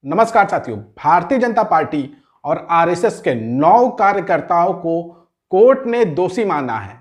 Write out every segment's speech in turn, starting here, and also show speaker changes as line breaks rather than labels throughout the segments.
नमस्कार साथियों। भारतीय जनता पार्टी और आरएसएस के 9 कार्यकर्ताओं को कोर्ट ने दोषी माना है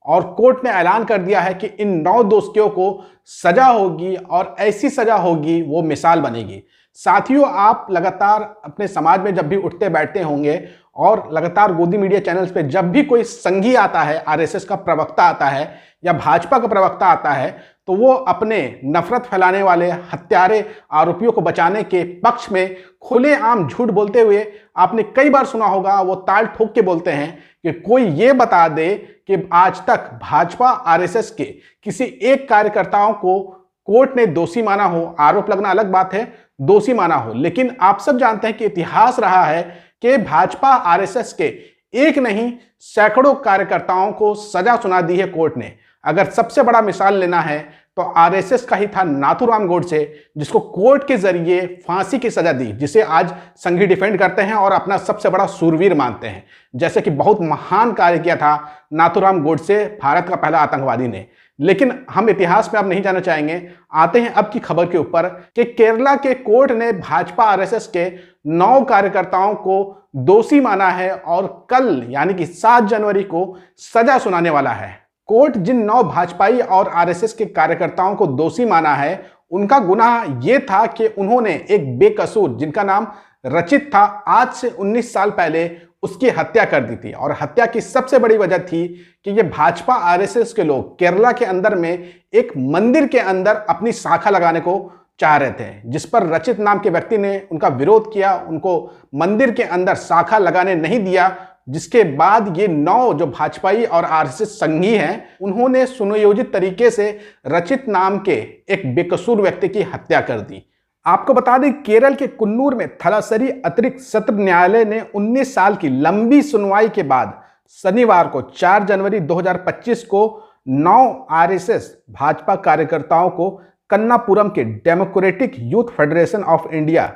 और कोर्ट ने ऐलान कर दिया है कि इन 9 दोषियों को सजा होगी और ऐसी सजा होगी वो मिसाल बनेगी। साथियों, आप लगातार अपने समाज में जब भी उठते बैठते होंगे और लगातार गोदी मीडिया चैनल्स पे जब भी कोई संघी आता है, आरएसएस का प्रवक्ता आता है या भाजपा का प्रवक्ता आता है, तो वो अपने नफरत फैलाने वाले हत्यारे आरोपियों को बचाने के पक्ष में खुलेआम झूठ बोलते हुए आपने कई बार सुना होगा। वो ताल ठोक के बोलते हैं कि कोई ये बता दे कि आज तक भाजपा आरएसएस के किसी एक कार्यकर्ताओं को कोर्ट ने दोषी माना हो। आरोप लगना अलग बात है, दोषी माना हो। लेकिन आप सब जानते हैं कि इतिहास रहा है कि भाजपा आरएसएस के एक नहीं सैकड़ों कार्यकर्ताओं को सजा सुना दी है कोर्ट ने। अगर सबसे बड़ा मिसाल लेना है तो आरएसएस का ही था नाथूराम गोडसे, जिसको कोर्ट के जरिए फांसी की सजा दी, जिसे आज संघी डिफेंड करते हैं और अपना सबसे बड़ा सूरवीर मानते हैं। जैसे कि बहुत महान कार्य किया था नाथूराम गोडसे, भारत का पहला आतंकवादी ने। लेकिन हम इतिहास में अब नहीं जाना चाहेंगे। आते हैं अब की खबर के ऊपर कि केरला के कोर्ट ने भाजपा आरएसएस के 9 कार्यकर्ताओं को दोषी माना है और कल यानी कि 7 जनवरी को सजा सुनाने वाला है। कोर्ट जिन 9 भाजपाई और आरएसएस के कार्यकर्ताओं को दोषी माना है, उनका गुनाह यह था कि उन्होंने एक बेकसूर, जिनका नाम रचित था, आज से 19 साल पहले उसकी हत्या कर दी थी। और हत्या की सबसे बड़ी वजह थी कि ये भाजपा आरएसएस के लोग केरला के अंदर में एक मंदिर के अंदर अपनी शाखा लगाने को चाह रहे थे, जिस पर रचित नाम के व्यक्ति ने उनका विरोध किया, उनको मंदिर के अंदर शाखा लगाने नहीं दिया। जिसके बाद ये 9 जो भाजपाई और आरएसएस संघी हैं, उन्होंने सुनियोजित तरीके से रचित नाम के एक बेकसूर व्यक्ति की हत्या कर दी। आपको बता दें, केरल के कुन्नूर में थलासरी अतिरिक्त सत्र न्यायालय ने 19 साल की लंबी सुनवाई के बाद शनिवार को 4 जनवरी 2025 को 9 आरएसएस भाजपा कार्यकर्ताओं को कन्नापुरम के democratic youth federation of India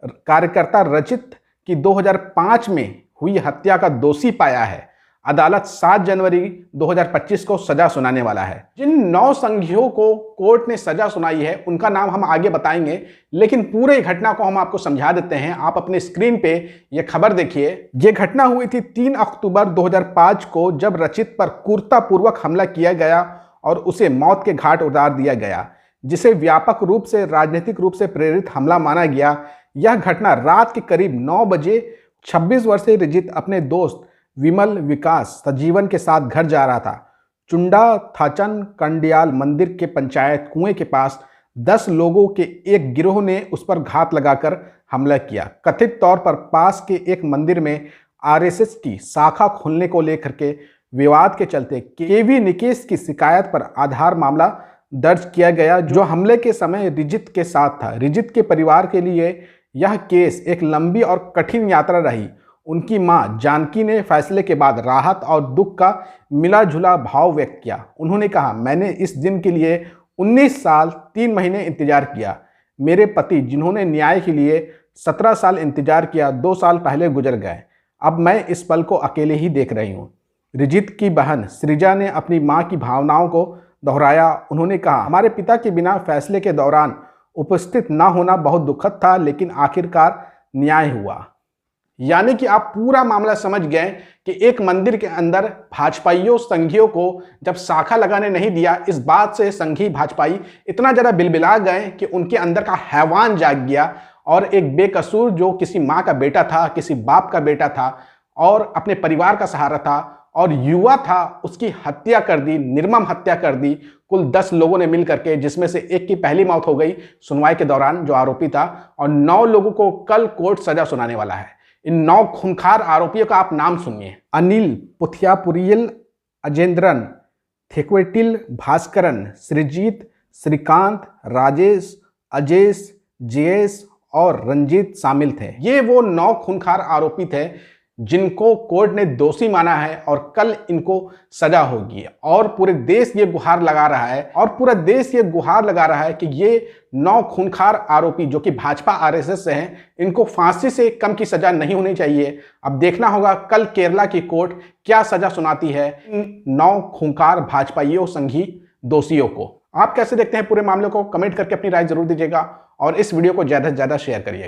कार्यकर्ता रचित की 2005 में हुई हत्या का दोषी पाया है। अदालत 7 जनवरी 2025 को सजा सुनाने वाला है। जिन 9 संघियों को कोर्ट ने सजा सुनाई है, उनका नाम हम आगे बताएंगे, लेकिन पूरे घटना को हम आपको समझा देते हैं। आप अपने स्क्रीन पे ये खबर देखिए। ये घटना हुई थी 3 अक्टूबर 2005 को, जब रचित पर क्रूरतापूर्वक हमला किया गया और उसे मौत के घाट उतार दिया गया, जिसे व्यापक रूप से राजनीतिक रूप से प्रेरित हमला माना गया। यह घटना रात के करीब 9 बजे 26 वर्षीय रजित अपने दोस्त विमल विकास सजीवन के साथ घर जा रहा था। चुंडा थाचन कंडियाल मंदिर के पंचायत कुएं के पास 10 लोगों के एक गिरोह ने उस पर घात लगाकर हमला किया। कथित तौर पर पास के एक मंदिर में आरएसएस की शाखा खोलने को लेकर के विवाद के चलते केवी निकेश की शिकायत पर आधार मामला दर्ज किया गया, जो हमले के समय रिजित के साथ था। रिजित के परिवार के लिए यह केस एक लंबी और कठिन यात्रा रही। उनकी मां जानकी ने फैसले के बाद राहत और दुख का मिला जुला भाव व्यक्त किया। उन्होंने कहा, मैंने इस दिन के लिए 19 साल 3 महीने इंतजार किया। मेरे पति, जिन्होंने न्याय के लिए 17 साल इंतजार किया, 2 साल पहले गुजर गए। अब मैं इस पल को अकेले ही देख रही हूँ। रिजित की बहन सृजा ने अपनी मां की भावनाओं को दोहराया। उन्होंने कहा, हमारे पिता के बिना फैसले के दौरान उपस्थित न होना बहुत दुखद था, लेकिन आखिरकार न्याय हुआ। यानी कि आप पूरा मामला समझ गए कि एक मंदिर के अंदर भाजपाइयों संघियों को जब शाखा लगाने नहीं दिया, इस बात से संघी भाजपाई इतना ज़्यादा बिलबिला गए कि उनके अंदर का हैवान जाग गया और एक बेकसूर, जो किसी माँ का बेटा था, किसी बाप का बेटा था और अपने परिवार का सहारा था और युवा था, उसकी हत्या कर दी, निर्मम हत्या कर दी। कुल 10 लोगों ने मिल करके, जिसमें से एक की पहली मौत हो गई सुनवाई के दौरान, जो आरोपी था, और 9 लोगों को कल कोर्ट सजा सुनाने वाला है। इन 9 खूंखार आरोपियों का आप नाम सुनिए। अनिल पुथियापुरियल, अजेंद्रन, थेक्वेटिल भास्करन, सृजीत, श्रीकांत, राजेश, अजेश, जयेश और रंजीत शामिल थे। ये वो 9 खूंखार आरोपी थे जिनको कोर्ट ने दोषी माना है और कल इनको सजा होगी। और पूरे देश ये गुहार लगा रहा है कि ये 9 खूंखार आरोपी, जो कि भाजपा आरएसएस से हैं, इनको फांसी से कम की सजा नहीं होनी चाहिए। अब देखना होगा कल केरला की कोर्ट क्या सजा सुनाती है इन 9 खूंखार भाजपाइयों संघी दोषियों को। आप कैसे देखते हैं पूरे मामले को? कमेंट करके अपनी राय जरूर दीजिएगा और इस वीडियो को ज़्यादा से ज़्यादा शेयर करिएगा।